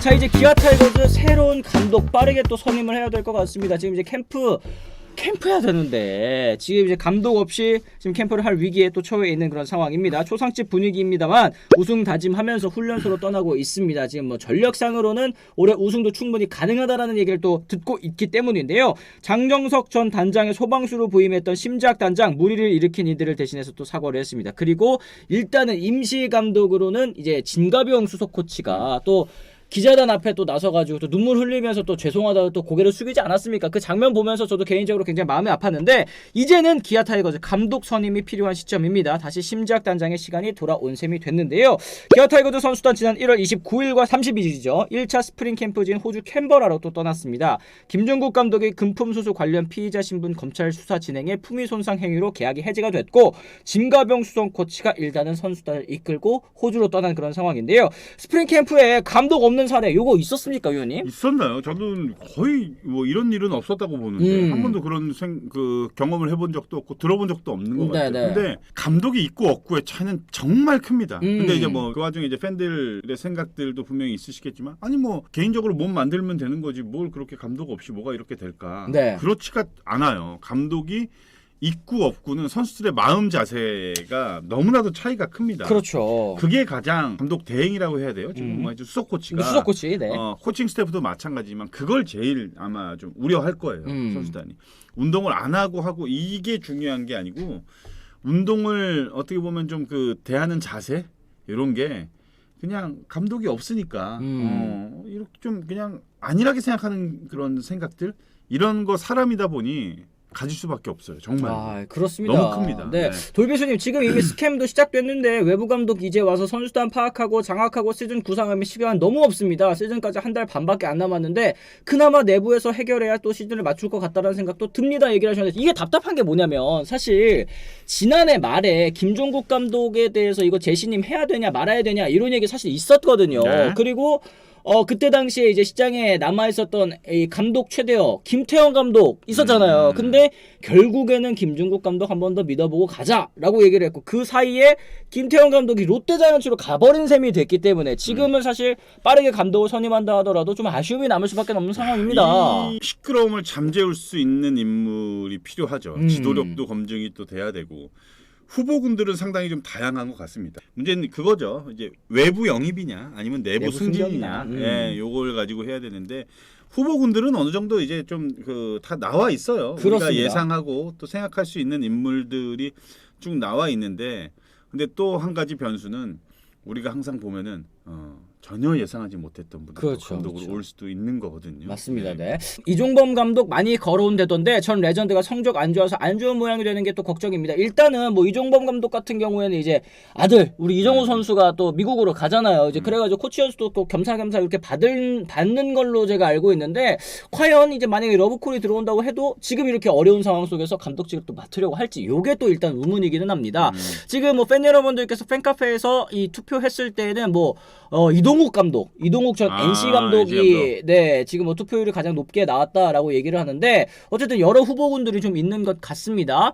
자, 이제 기아 타이거즈 새로운 감독 빠르게 또 선임을 해야 될 것 같습니다. 지금 이제 캠프 해야 되는데 지금 이제 감독 없이 지금 캠프를 할 위기에 또 처해 있는 그런 상황입니다. 초상집 분위기입니다만 우승 다짐하면서 훈련소로 떠나고 있습니다. 지금 뭐 전력상으로는 올해 우승도 충분히 가능하다라는 얘기를 또 듣고 있기 때문인데요. 장정석 전 단장의 소방수로 부임했던 심작 단장 무리를 일으킨 이들을 대신해서 또 사과를 했습니다. 그리고 일단은 임시 감독으로는 이제 진가병 수석 코치가 또 기자단 앞에 또 나서가지고 또 눈물 흘리면서 또 죄송하다고 또 고개를 숙이지 않았습니까? 그 장면 보면서 저도 개인적으로 굉장히 마음이 아팠는데 이제는 기아 타이거즈 감독 선임이 필요한 시점입니다. 다시 심작 단장의 시간이 돌아온 셈이 됐는데요. 기아 타이거즈 선수단 지난 1월 29일과 30일이죠. 1차 스프링 캠프지인 호주 캔버라로 또 떠났습니다. 김종국 감독의 금품수수 관련 피의자 신분 검찰 수사 진행에 품위 손상 행위로 계약이 해지가 됐고 진가병 수석 코치가 일단은 선수단을 이끌고 호주로 떠난 그런 상황인데요. 스프링 캠프에 감독 없는 사례 요거 있었습니까, 위원님? 있었나요? 저는 거의 뭐 이런 일은 없었다고 보는데 한 번도 그런 경험을 해본 적도 없고 들어본 적도 없는 것 같아요. 네네. 근데 감독이 있고 없고의 차이는 정말 큽니다. 근데 이제 뭐 그 와중에 이제 팬들의 생각들도 분명히 있으시겠지만 아니 뭐 개인적으로 몸 만들면 되는 거지 뭘 그렇게 감독 없이 뭐가 이렇게 될까? 네. 그렇지가 않아요. 감독이 있고 없고는 선수들의 마음 자세가 너무나도 차이가 큽니다. 그렇죠. 그게 가장 감독 대행이라고 해야 돼요. 지금 뭐 수석 코치가 수석 코치, 네. 코칭 스태프도 마찬가지지만 그걸 제일 아마 좀 우려할 거예요. 선수단이 운동을 안 하고 이게 중요한 게 아니고 운동을 어떻게 보면 좀 그 대하는 자세 이런 게 그냥 감독이 없으니까 이렇게 좀 그냥 안일하게 생각하는 그런 생각들 이런 거 사람이다 보니. 가질 수밖에 없어요. 정말. 아, 그렇습니다. 너무 큽니다. 네. 돌비수님 지금 이미 스캠도 시작됐는데 외부 감독 이제 와서 선수단 파악하고 장악하고 시즌 구상하면 시간 너무 없습니다. 시즌까지 한 달 반밖에 안 남았는데 그나마 내부에서 해결해야 또 시즌을 맞출 것 같다라는 생각도 듭니다. 얘기를 하셨는데 이게 답답한 게 뭐냐면 사실 지난해 말에 김종국 감독에 대해서 이거 재신임 해야 되냐 말아야 되냐 이런 얘기 사실 있었거든요. 네. 그리고 그때 당시에 이제 시장에 남아있었던 이 감독 최대어 김태형 감독 있었잖아요. 근데 결국에는 김종국 감독 한 번 더 믿어보고 가자라고 얘기를 했고 그 사이에 김태형 감독이 롯데자이언츠로 가버린 셈이 됐기 때문에 지금은 사실 빠르게 감독을 선임한다 하더라도 좀 아쉬움이 남을 수밖에 없는 상황입니다. 이 시끄러움을 잠재울 수 있는 인물이 필요하죠. 지도력도 검증이 또 돼야 되고 후보군들은 상당히 좀 다양한 것 같습니다. 문제는 그거죠. 이제 외부 영입이냐 아니면 내부 승진이냐, 예, 요걸 가지고 해야 되는데 후보군들은 어느 정도 이제 좀 그 다 나와 있어요. 그렇습니다. 우리가 예상하고 또 생각할 수 있는 인물들이 쭉 나와 있는데, 근데 또 한 가지 변수는 우리가 항상 보면은 전혀 예상하지 못했던 분들 그렇죠, 감독으로 그렇죠. 올 수도 있는 거거든요. 맞습니다. 네. 이종범 감독 많이 거론되던데 전 레전드가 성적 안 좋아서 안 좋은 모양이 되는 게 또 걱정입니다. 일단은 뭐 이종범 감독 같은 경우에는 이제 아들 우리 이정우 선수가 또 미국으로 가잖아요. 이제 그래가지고 코치 연수도 또 겸사겸사 이렇게 받는 걸로 제가 알고 있는데 과연 이제 만약에 러브콜이 들어온다고 해도 지금 이렇게 어려운 상황 속에서 감독직을 또 맡으려고 할지 요게 또 일단 의문이기는 합니다. 지금 뭐 팬 여러분들께서 팬카페에서 이 투표했을 때는 뭐 이동욱 전 NC 감독이 네 지금 뭐 투표율이 가장 높게 나왔다라고 얘기를 하는데 어쨌든 여러 후보군들이 좀 있는 것 같습니다.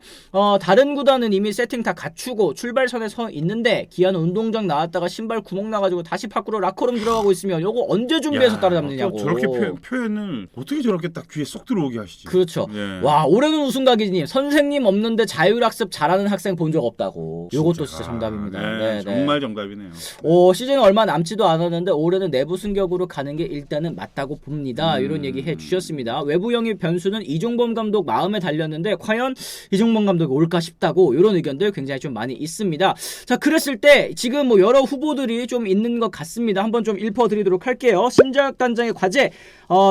다른 구단은 이미 세팅 다 갖추고 출발선에 서 있는데 기아는 운동장 나왔다가 신발 구멍 나가지고 다시 밖으로 라커룸 들어가고 있으면 요거 언제 준비해서 따라잡느냐고. 저렇게 표현을 어떻게 저렇게 딱 귀에 쏙 들어오게 하시지? 그렇죠. 네. 와 올해는 우승각이님 선생님 없는데 자율학습 잘하는 학생 본 적 없다고. 요것도 진짜 정답입니다. 네, 정말 정답이네요. 시즌 얼마 남지도 않았는데 올해는 내부 승격으로 가는 게 일단은 맞다고 봅니다. 이런 얘기 해주셨습니다. 외부 영입 변수는 이종범 감독 마음에 달렸는데 과연 이종범 감독이 올까 싶다고 이런 의견들 굉장히 좀 많이 있습니다. 자 그랬을 때 지금 뭐 여러 후보들이 좀 있는 것 같습니다. 한번 좀 읊어드리도록 할게요. 심작 단장의 과제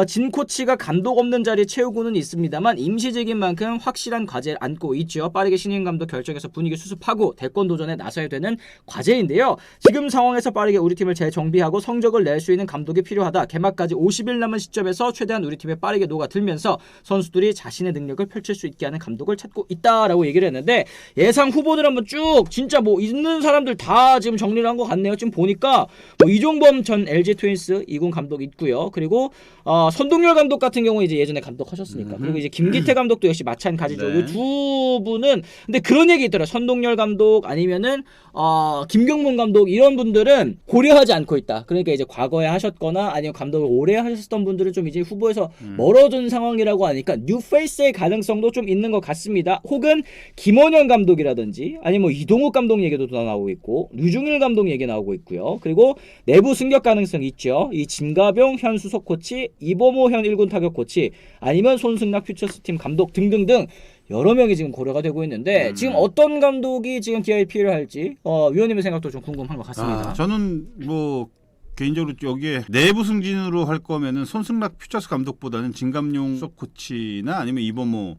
진 코치가 감독 없는 자리 채우고는 있습니다만 임시직인 만큼 확실한 과제를 안고 있죠. 빠르게 신인 감독 결정해서 분위기 수습하고 대권 도전에 나서야 되는 과제인데요. 지금 상황에서 빠르게 우리 팀을 재정비하고 성적을 낼 수 있는 감독이 필요하다. 개막까지 50일 남은 시점에서 최대한 우리 팀에 빠르게 녹아들면서 선수들이 자신의 능력을 펼칠 수 있게 하는 감독을 찾고 있다라고 얘기를 했는데 예상 후보들 한번 쭉 진짜 뭐 있는 사람들 다 지금 정리를 한 것 같네요. 지금 보니까 뭐 이종범 전 LG 트윈스 2군 감독 있고요. 그리고 선동열 감독 같은 경우 이제 예전에 감독하셨으니까 그리고 이제 김기태 감독도 역시 마찬가지죠. 네. 이 두 분은 근데 그런 얘기 있더라고요. 선동열 감독 아니면은 김경문 감독 이런 분들은 고려하지 않고 있다. 그러니까 이제 과거에 하셨거나 아니면 감독을 오래 하셨던 분들은 좀 이제 후보에서 멀어진 상황이라고 하니까 뉴페이스의 가능성도 좀 있는 것 같습니다. 혹은 김원현 감독이라든지 아니면 뭐 이동욱 감독 얘기도 더 나오고 있고 류중일 감독 얘기 나오고 있고요. 그리고 내부 승격 가능성이 있죠. 이 진가병 현 수석 코치, 이범호 현 1군 타격 코치, 아니면 손승락 퓨처스팀 감독 등등등 여러 명이 지금 고려가 되고 있는데 지금 어떤 감독이 지금 기아에 필요할지 위원님의 생각도 좀 궁금한 것 같습니다. 저는 뭐 개인적으로 여기에 내부 승진으로 할 거면은 손승락 퓨처스 감독보다는 진감용 수석 코치나 아니면 이범호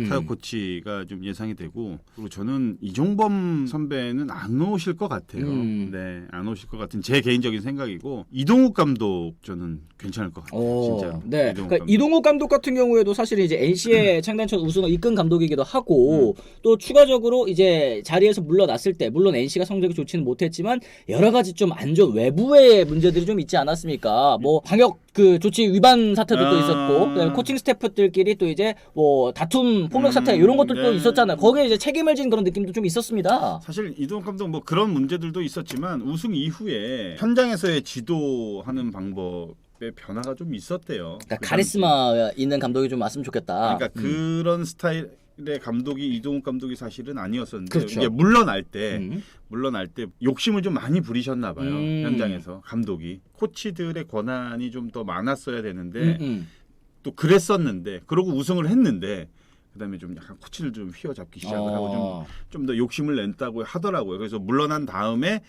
타격 코치가 좀 예상이 되고, 그리고 저는 이종범 선배는 안 오실 것 같아요. 네, 안 오실 것 같은 제 개인적인 생각이고, 이동욱 감독 저는 괜찮을 것 같아요. 진짜로. 네, 이동욱 감독 같은 경우에도 사실 이제 NC의 창단첫 우승을 이끈 감독이기도 하고 또 추가적으로 이제 자리에서 물러났을 때 물론 NC가 성적이 좋지는 못했지만 여러 가지 좀 안 좋은 외부의 문제들이 좀 있지 않았습니까? 뭐 방역 그 조치 위반 사태도 있었고, 그다음에 코칭 스태프들끼리 또 이제 뭐 다툼 폭력 사태 이런 것들도 있었잖아요. 거기에 이제 책임을 진 그런 느낌도 좀 있었습니다. 사실 이동욱 감독 뭐 그런 문제들도 있었지만 우승 이후에 현장에서의 지도하는 방법의 변화가 좀 있었대요. 그러니까 카리스마 있는 감독이 좀 왔으면 좋겠다. 그러니까 그런 스타일의 감독이 이동욱 감독이 사실은 아니었었는데, 그렇죠. 이제 물러날 때 욕심을 좀 많이 부리셨나 봐요. 현장에서 감독이 코치들의 권한이 좀 더 많았어야 되는데 또 그랬었는데, 그러고 우승을 했는데 그다음에 좀 약간 코치를 좀 휘어잡기 시작을 하고 좀 더 욕심을 냈다고 하더라고요. 그래서 물러난 다음에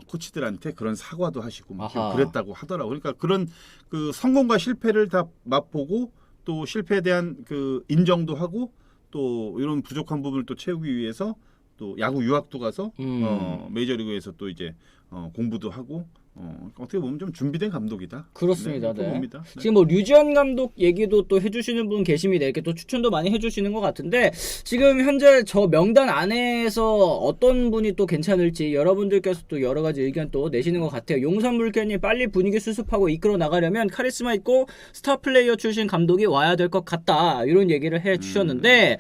코치들한테 그런 사과도 하시고 막 그랬다고 하더라고요. 그러니까 그런 그 성공과 실패를 다 맛보고 또 실패에 대한 그 인정도 하고 또 이런 부족한 부분을 또 채우기 위해서 또 야구 유학도 가서 메이저리그에서 또 이제 공부도 하고 어떻게 보면 좀 준비된 감독이다. 그렇습니다. 네. 봅니다. 네. 지금 뭐 류지현 감독 얘기도 또 해주시는 분 계십니다. 이렇게 또 추천도 많이 해주시는 것 같은데 지금 현재 저 명단 안에서 어떤 분이 또 괜찮을지 여러분들께서 또 여러 가지 의견 또 내시는 것 같아요. 용산물개님 빨리 분위기 수습하고 이끌어 나가려면 카리스마 있고 스타 플레이어 출신 감독이 와야 될 것 같다. 이런 얘기를 해주셨는데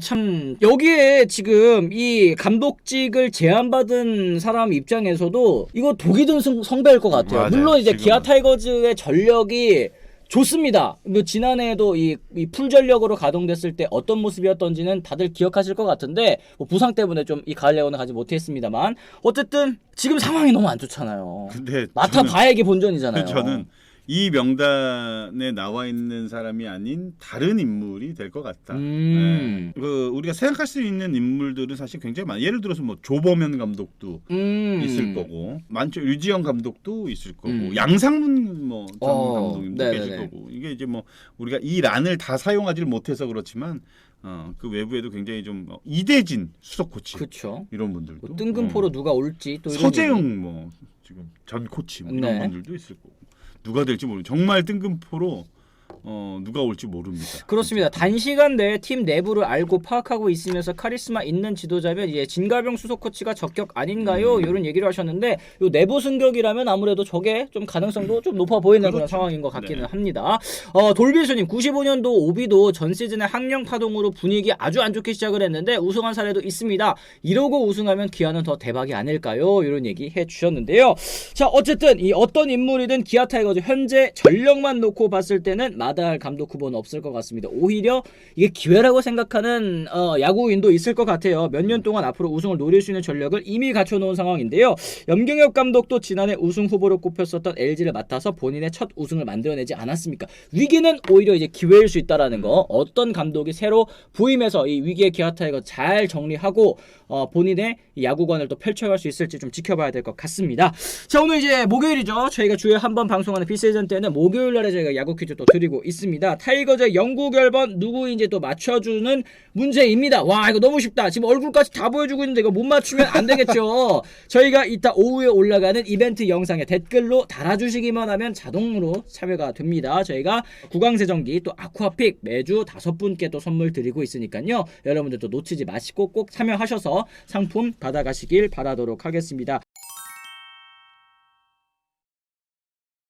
참 여기에 지금 이 감독직을 제안받은 사람 입장에서도 이거 독이 든 성배일 것 같아요. 맞아요. 물론 이제 지금은. 기아 타이거즈의 전력이 좋습니다. 뭐 지난해에도 이 풀 전력으로 가동됐을 때 어떤 모습이었던지는 다들 기억하실 것 같은데 뭐 부상 때문에 좀 이 가을 야구는 가지 못했습니다만 어쨌든 지금 상황이 너무 안 좋잖아요. 근데 맡아봐야 이게 본전이잖아요. 저는 이 명단에 나와 있는 사람이 아닌 다른 인물이 될 것 같다. 네. 그 우리가 생각할 수 있는 인물들은 사실 굉장히 많아요. 예를 들어서 뭐 조범현 감독도 있을 거고, 많죠. 류지영 감독도 있을 거고, 양상문 뭐 전 감독님도 계실 거고. 이게 이제 뭐 우리가 이 란을 다 사용하지를 못해서 그렇지만 그 외부에도 굉장히 좀 이대진 수석 코치, 그렇죠. 이런 분들도 뭐 뜬금포로 누가 올지 또 이런 서재영 뭐 지금 전 코치 뭐 이런 분들도 있을 거고. 누가 될지 모르. 정말 뜬금포로 누가 올지 모릅니다. 그렇습니다. 단시간 내에 팀 내부를 알고 파악하고 있으면서 카리스마 있는 지도자면 이제 진가병 수석 코치가 적격 아닌가요? 이런 얘기를 하셨는데 요 내부 승격이라면 아무래도 저게 좀 가능성도 좀 높아 보이는 그런 상황인 것 같기는 합니다. 돌비수님 95년도 오비도 전 시즌에 학령 파동으로 분위기 아주 안 좋게 시작을 했는데 우승한 사례도 있습니다. 이러고 우승하면 기아는 더 대박이 아닐까요? 이런 얘기 해주셨는데요. 자, 어쨌든 이 어떤 인물이든 기아 타이거즈 현재 전력만 놓고 봤을 때는 마다할 감독 후보는 없을 것 같습니다. 오히려 이게 기회라고 생각하는 야구인도 있을 것 같아요. 몇 년 동안 앞으로 우승을 노릴 수 있는 전력을 이미 갖춰놓은 상황인데요. 염경엽 감독도 지난해 우승 후보로 꼽혔었던 LG를 맡아서 본인의 첫 우승을 만들어내지 않았습니까? 위기는 오히려 이제 기회일 수 있다라는 거. 어떤 감독이 새로 부임해서 이 위기의 기아 타이거 잘 정리하고 본인의 야구관을 또 펼쳐갈 수 있을지 좀 지켜봐야 될 것 같습니다. 자, 오늘 이제 목요일이죠. 저희가 주에 한 번 방송하는 비시즌 때는 목요일날에 저희가 야구 퀴즈 또 드리고 있습니다. 타이거즈의 영구 결번 누구인지 또 맞춰주는 문제입니다. 와, 이거 너무 쉽다. 지금 얼굴까지 다 보여주고 있는데 이거 못 맞추면 안 되겠죠. 저희가 이따 오후에 올라가는 이벤트 영상에 댓글로 달아주시기만 하면 자동으로 참여가 됩니다. 저희가 구강세정기 또 아쿠아픽 매주 5분께 또 선물 드리고 있으니까요. 여러분들도 놓치지 마시고 꼭 참여하셔서 상품 받아가시길 바라도록 하겠습니다.